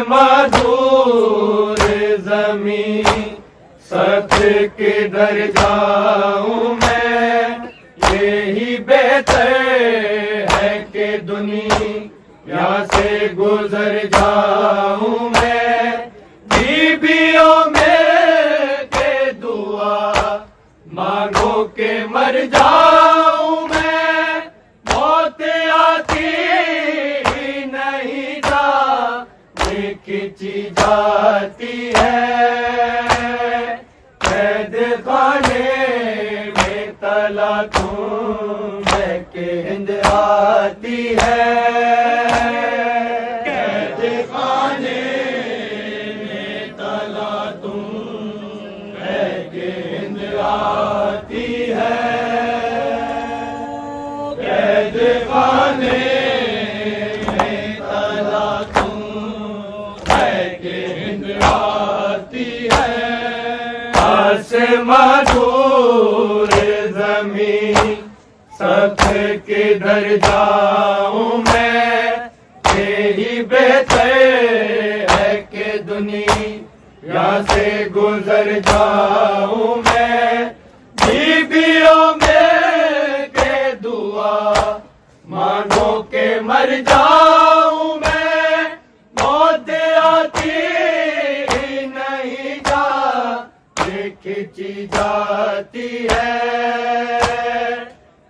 مدھور زمین سب کدھر جاؤں میں، یہی بہتر ہے کہ دنیا سے گزر جاؤں میں، بیویوں میں کہ دعا مانگو کہ مر جاؤں میں، موت آتی ہی نہیں کھینچی جاتی ہے، قید خانے میں تلا تم ہے کہ ہند آتی ہے، قید خانے میں تلا تم ہے کہ ہند آتی ہے، قید خانے مدھور زمین سب کدھر جاؤں میں، یہی بہتر ہے کہ دنیا سے گزر جاؤں میں، بیویوں میں کہ دعا مانگو کہ مر جاؤں میں، موت آتی ہی نہیں کھینچی جاتی ہے،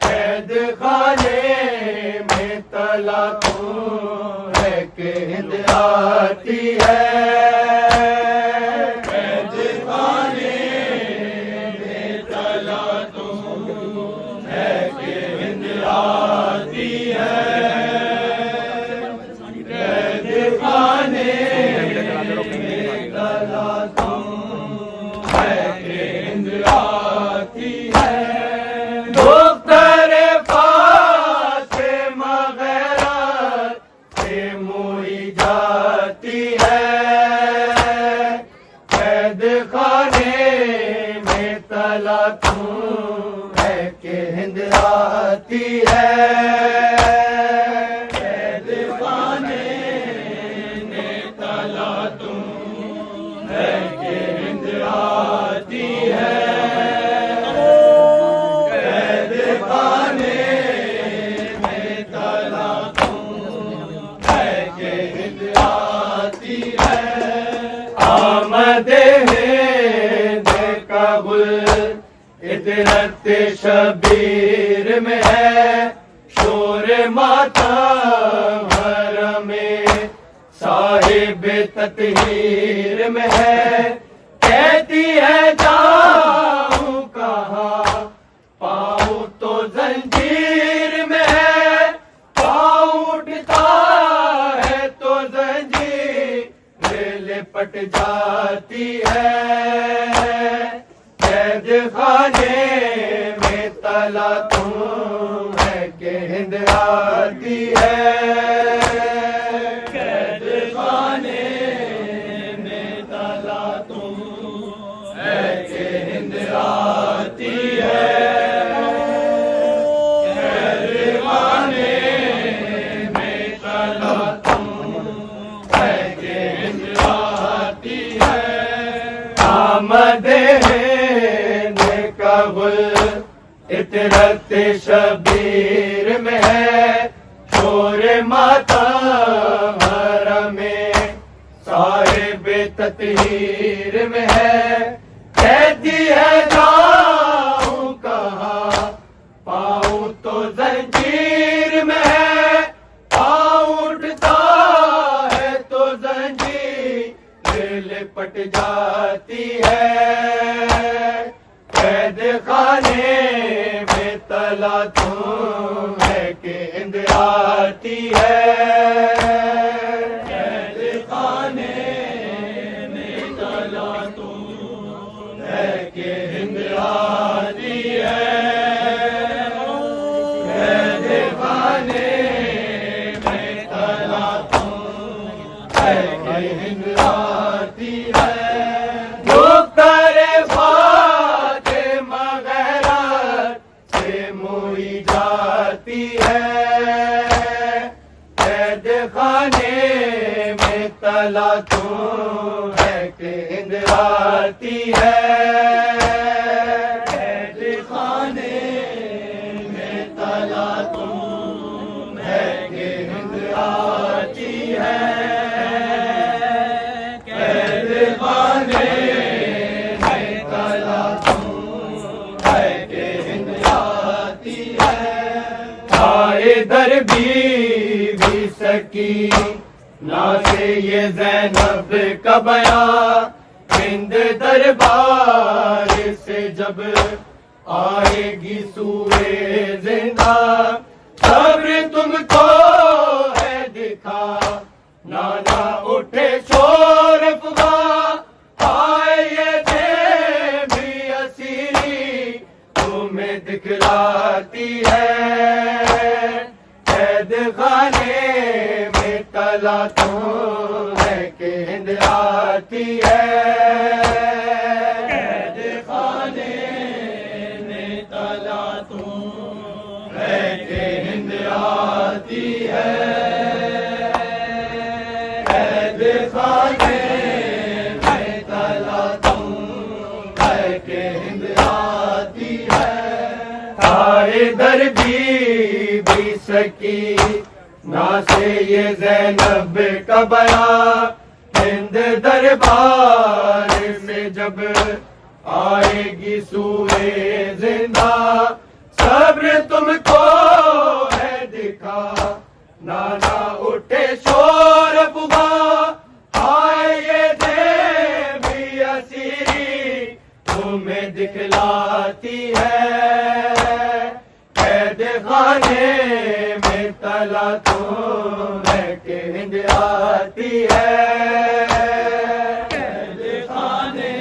قید خانے میں تلا تم ہے کہ ہند آتی ہے، قید خانے میں تلا تم ہے کہ ہند آتی ہے، قید خانے میں تلا تم ہے کہ ہند آتی ہے دختر فاطمہ غیرت سے موئی جاتی ہے قید خانے میں طلعتوں ہے کہ ہند آتی ہے قید خانے میں طلعتوں ہے کہ ہند آتی ہے قید خانے میں طلعتوں ہے کہ ہند آتی ہے آمد ہند کا گل عطرت شبیر میں ہے شور ماتم حرم صاحب تطہیر میں ہے کہتی ہے جاؤں کہاں پاؤں تو زنجیر میں ہے پاؤں اٹھتا ہے تو زنجیر لپٹ جاتی ہے قید خانے میں طلعتوں ہے کہ ہند آتی ہے قید خانے میں طلعتوں ہے کہ ہند آتی ہے قید خانے میں طلعتوں ہے کہ ہند آتی ہے آمد ہند کا گل عطرت شبیر میں ہے شور ماتم حرم صاحب تطہیر میں ہے کہتی ہے جاؤں کہاں پاؤں تو زنجیر میں ہے پاؤں اٹھتا ہے تو زنجیر لپٹ جاتی ہے قید خانے میں طلعتوں ہے کہ ہند آتی ہے قید خانے میں طلعتوں ہے کہ ہند آتی ہے قید خانے میں طلعتوں ہے کہ ہند آتی ہے دختر فاطمہ غیرت سے موئی جاتی ہے قید خانے میں طلعتوں ہے کہ ہند آتی ہے قید خانے میں طلعتوں ہے کہ ہند آتی ہے قید خانے میں طلعتوں ہے کہ ہند آتی ہے آئے در بی سکینہ سے یہ زینب کا بیان ہند دربار سے جب آئے گی سوئے زندہ صبر تم کو ہے دکھا نانا اٹھے شور افغاں آئے یہ بھی اسیری تمہیں دکھلاتی ہے قید خانے میں طلعتوں ہے کہ ہند آتی ہے قید خانے میں طلعتوں ہے کہ ہند آتی ہے قید خانے میں طلعتوں ہے کہ ہند آتی ہے آئے در بی سکینہ سے یہ زینب کا بیان ہند دربار میں جب آئے گی سوئے زندہ صبر تم کو ہے دکھا نانا اٹھے شور افغاں آئے یہ بھی اسیری تمہیں دکھلاتی ہے قید خانے میں طلعتوں ہے کہ ہند آتی ہے قید خانے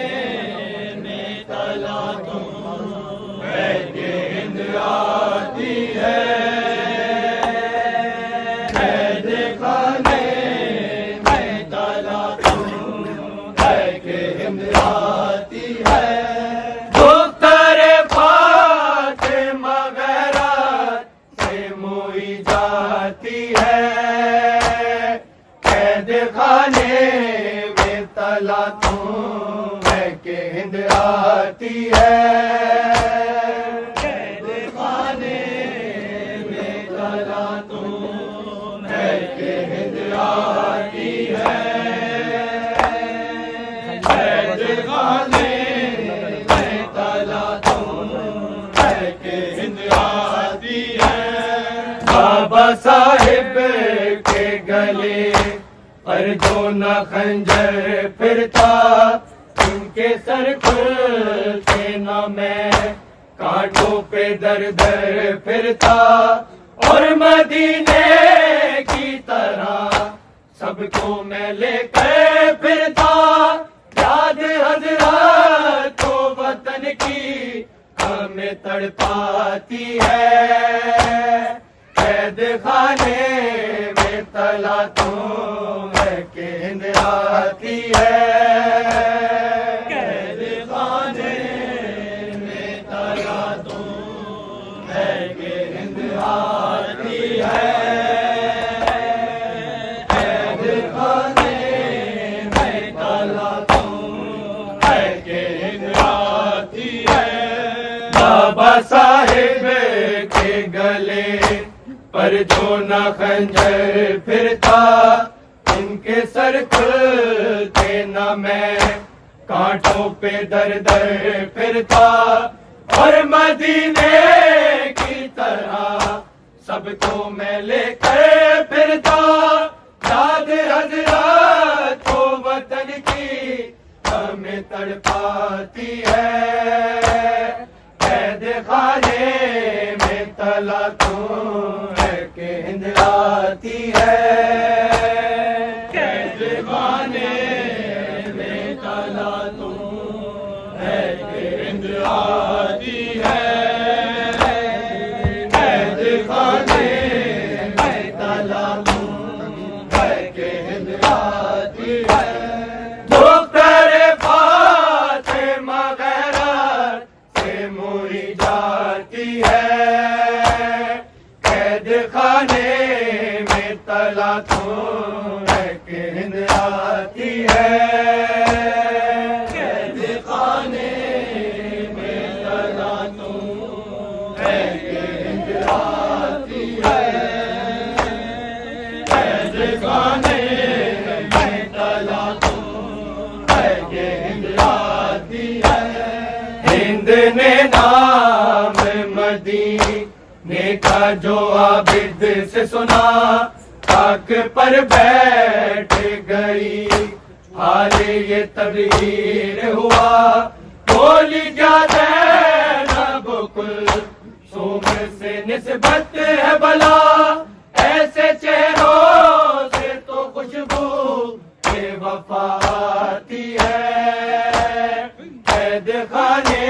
ہند آتی ہے قید خانے میں تلا تم ہے کہ ہند آتی ہے قید خانے میں تلا تم ہے کہ ہند آتی ہے بابا صاحب کے گلے پر جو نہ خنجر پھرتا ان کے سر کھلتے نہ میں کانٹوں پہ در در پھرتا اور مدینے کی طرح سب کو میں لے کر پھرتا یاد حضرت کو وطن کی ہمیں تڑپاتی ہے قید خانے میں تلا تم ہے کہ ہند آتی ہے قید خانے میں تلا تم ہے کہ ہند آتی ہے قید خانے میں تلا تم ہے کہ ہند آتی ہے بابا صاحب کے گلے پر جو نہ خنجر پھرتا ان کے سر کھلتے نہ میں کانٹوں پہ در در پھرتا اور مدینے کی طرح سب کو میں لے کر پھرتا یاد حضرت کو وطن کی ہمیں تڑپاتی ہے قید خانے میں تلا تم ہے کہ ہند آتی ہے قید خانے میں تلا تم ہے کہ ہند آتی ہے قید خانے میں تلا تم ہے کہ ہند آتی ہے دختر فاطمہ غیرت سے موئی جاتی ہے قید خانے میں تلا تم ہے کہ ہند آتی ہے قید خانے میں تلا تم ہے کہ ہند آتی ہے قید خانے میں تلا تم ہے کہ ہند آتی ہے ہند نے نام مدینے کا جو عابد سے سنا خاک پر بیٹھ گئی حال یہ تغیر ہوا بولی کیا زینب کلثوم سے نسبت ہے بلا ایسے چہروں سے تو خوشبو بے وفا آتی ہے قید خانے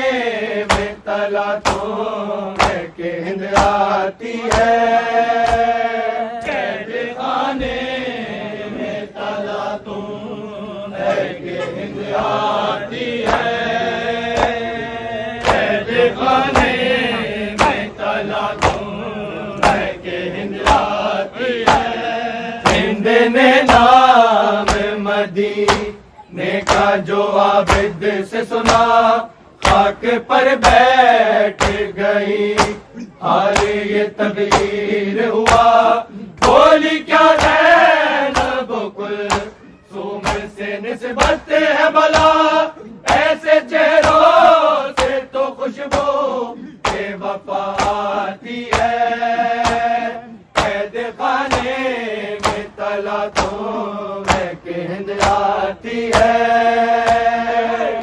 میں تلا تم ہے کہ ہند آتی ہے قید خانے میں تلا تم ہے کہ ہند آتی ہے قید خانے میں تلا تم ہے کہ ہند آتی ہے ہند نے نام مدینے کا جو عابد سے سنا خاک پر بیٹھ گئی حال یہ تغیر ہوا بولی کیا زینب کلثوم سے نسبت ہے بلا ایسے چہروں سے تو خوشبو بے وفا آتی ہے قید خانے میں تلا تم ہے کہ ہند آتی ہے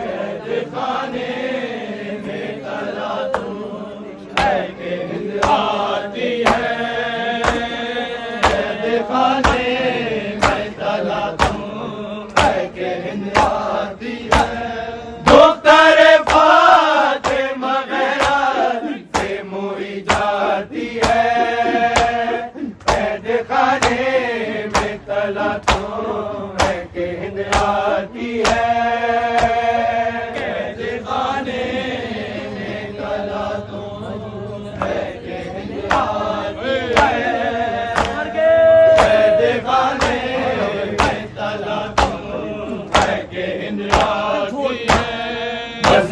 قید خانے میں تلا تم ہے کہ ہند آتی ہے قید خانے میں تلا تم ہے کہ ہند آتی ہے دختر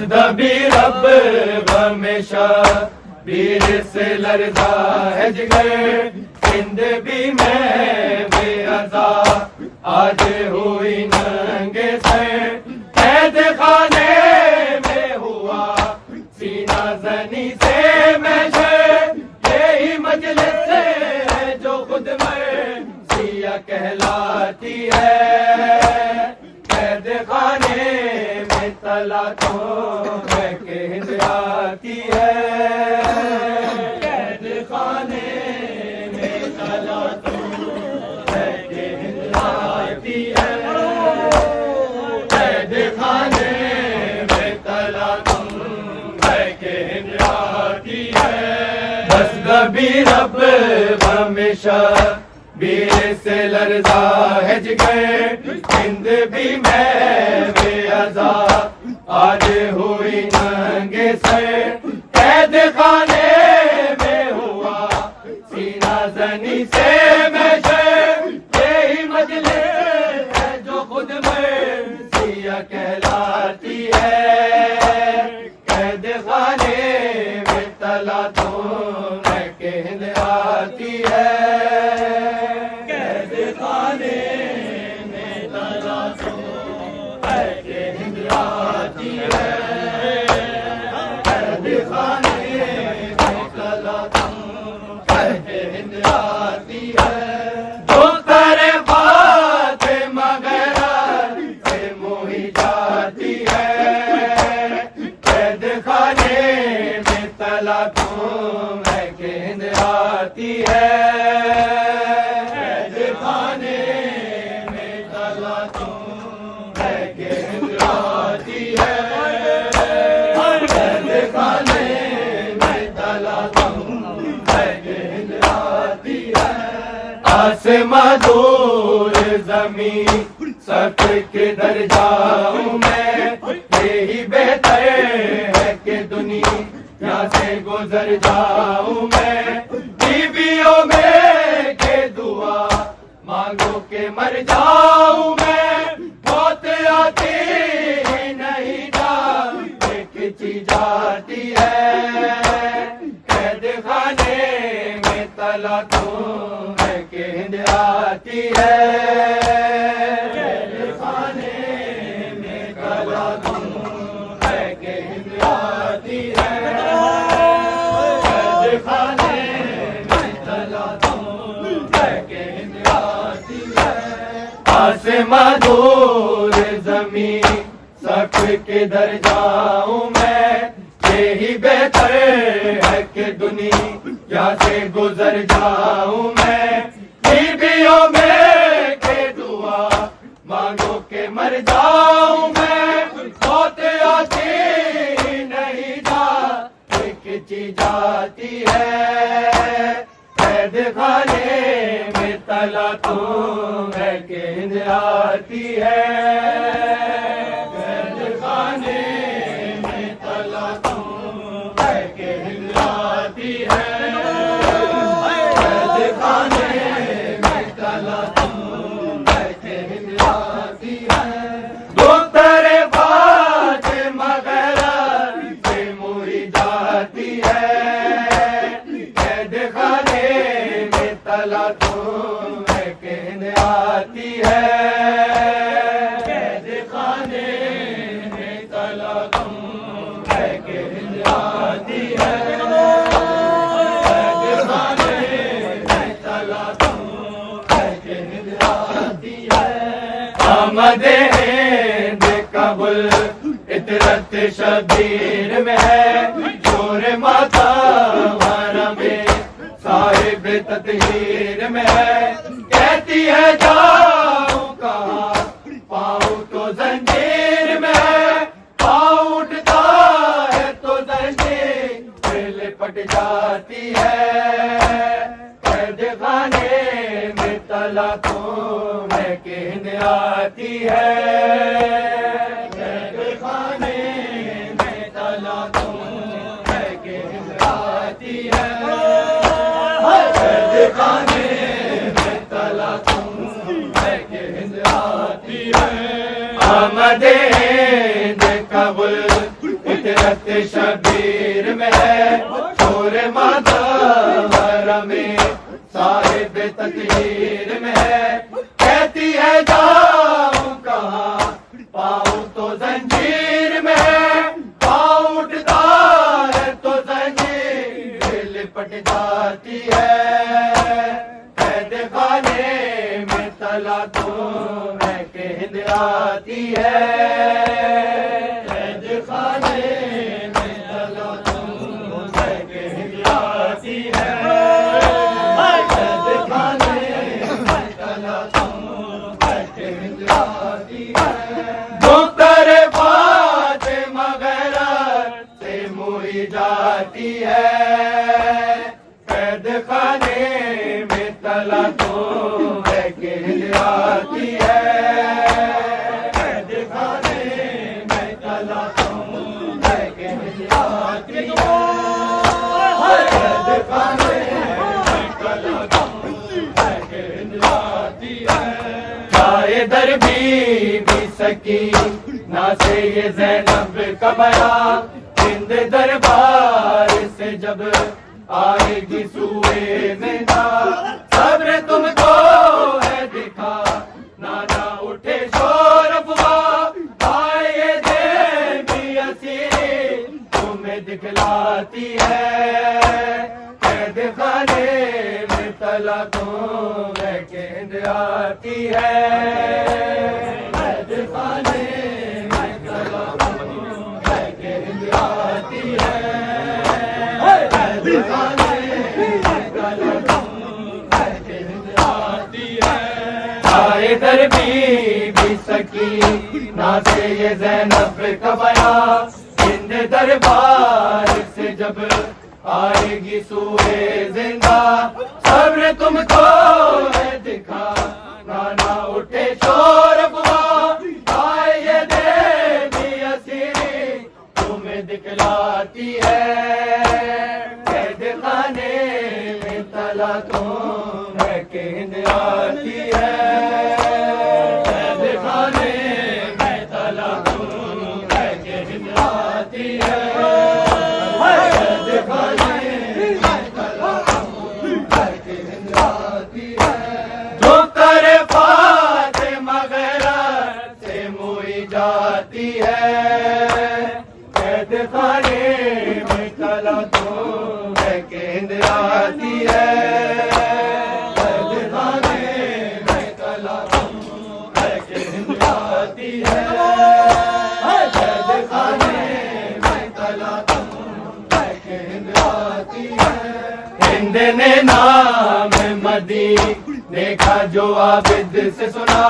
بھی رب ہمیشہ بیر سے لرزا ہے جگر ہند بھی میں بے عزا آج ہوئی ننگے سر قید خانے میں ہوا سینہ زنی سے محشر یہی مجلس ہے جو خود مرثیہ کہلاتی ہے قید خانے میں طلعتوں کے ہند آتی ہے قید خانے میں طلعتوں کے ہند آتی ہے قید خانے میں طلعتوں کے ہند آتی ہے بس کبھی رب ہمیشہ بیر سے لرزا ہے جگر ہند بھی میں بے عزا آج ہوئی ننگے سر قید خانے میں ہوا سینہ زنی سے محشر یہی مجلس ہے جو خود مرثیہ کہلاتی ہے قید خانے میں طلعتوں کے ہند آتی ہے آسماں دور زمین سب کدھر جاؤں میں یہی بہتر ہے کہ دنیا سے گزر جاؤں میں بیویوں میں کہ دعا مانگو کہ مر جاؤں میں موت آتی نہیں دیکھی جاتی ہے قید خانے میں طلعتوں کے ہند آتی ہے قید خانے میں طلعتوں کے ہند آتی ہے قید خانے میں طلعتوں کے ہند آتی ہے آسماں دور زمین سب کدھر جاؤں میں یہی بہتر ہے کہ دنیا سے گزر جاؤں میں بیویوں میں کہ دعا مانگو کہ مر جاؤں میں موت آتی نہیں دیکھی جاتی ہے قید خانے میں طلعتوں کے ہند آتی ہے قید خانے میں طلعتوں کے ہند آتی ہے قید خانے میں طلعتوں کے ہند آتی ہے دختر فاطمہ غیرت سے موئی جاتی ہے قید خانے میں طلعتوں کے ہند آتی ہے قید خانے میں طلعتوں کے ہند آتی ہے قید خانے میں طلعتوں کے ہند آتی ہے آمد ہند قبل عطرت شبیر میں ہے شور ماتا ہمارا میں صاحب تطہیر میں ہے کہتی ہے جاؤں کہاں پاؤں تو زنجیر میں ہے پاؤں اٹھتا ہے تو زنجیر لپٹ جاتی ہے قید خانے میں طلعتوں کے ہند آتی ہے قید خانے میں طلعتوں کے ہند آتی ہے قید خانے میں طلعتوں کے ہند آتی ہے آمد ہند قبل فطرت شبیر میں ہے شور مادہ میں صاحب تطہیر میں ہے کہتی ہے جاؤں کہاں پاؤں تو زنجیر میں ہے پاؤں اٹھتا ہے تو زنجیر لپٹ جاتی ہے قید خانے میں تلا تو ہے کہ ہند آتی ہے قید خانے میں تلا تو ہے کہ ہند آتی ہے قید خانے میں تلا تو ہے کہ ہند آتی ہے دختر فاطمہ غیرت سے موئی جاتی ہے قید خانے میں تلا تو ہے کہ ہند آتی ہے قید خانے میں تلا تو ہے کہ ہند آتی ہے قید خانے میں تلا تو ہے کہ ہند آتی ہے جائے در بی سکینہ سے یہ زینب کا بیان ہند دربار سے جب آئے گی سوئے زندہ صبر تم کو ہے دکھا نانا اٹھے شور افواہ آئے دے بھی اسیری تمہیں دکھلاتی ہے قید خانے میں تلا تو ہے کہ ہند آتی ہے قید خانے میں تلا تو ہے کہ ہند آتی ہے قید خانے میں تلا تو ہے کہ ہند آتی ہے آئے در بی سکینہ سے یہ زینب کا بیان ہند دربار سے جب آئے گی سوئے زندہ صبر تم کو ہے دکھا نانا اٹھے شور افواہ آئے یہ دے بھی اسیری تمہیں دکھلاتی ہے قید خانے میں تلا تو ہے کہ ہند آتی ہے قید خانے میں تلا تو ہے کہ ہند آتی ہے قید خانے میں تلا تو ہے کہ ہند آتی ہے جو کرے فاطمہ غیرت سے موئی جاتی ہے قید خانے میں تلا تو ہے کہ ہند آتی ہے قید خانے میں تلا تو ہے کہ ہند آتی ہے قید خانے میں تلا تو ہے کہ ہند آتی ہے ہند نے نام مدینے کا جو عابد سے سنا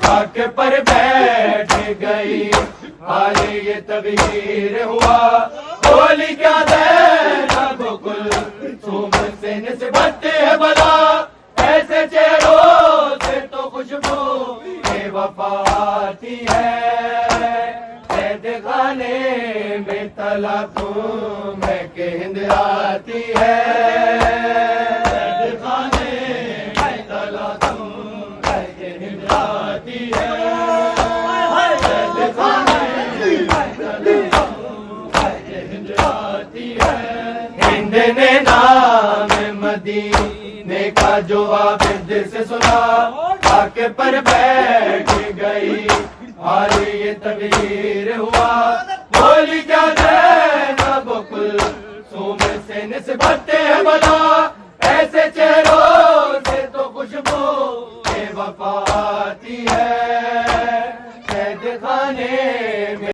خاک پر بیٹھ گئی حال یہ تغیر ہوا بولی کیا زینب کلثوم سے نسبت ہے بلا ایسے چہروں سے تو خوشبو بے وفا آتی ہے قید خانے میں تلا تو ہے کہ ہند آتی ہے قید خانے میں تلا تو ہے کہ ہند آتی ہے قید خانے میں تلا تو ہے کہ ہند آتی ہے ہند نے نام مدینے کا جو عابد سے سنا خاک پر بیٹھ گئی حال یہ تغیر ہوا بولی کیا زینب کلثوم سے نسبت ہے بلا ایسے چہرے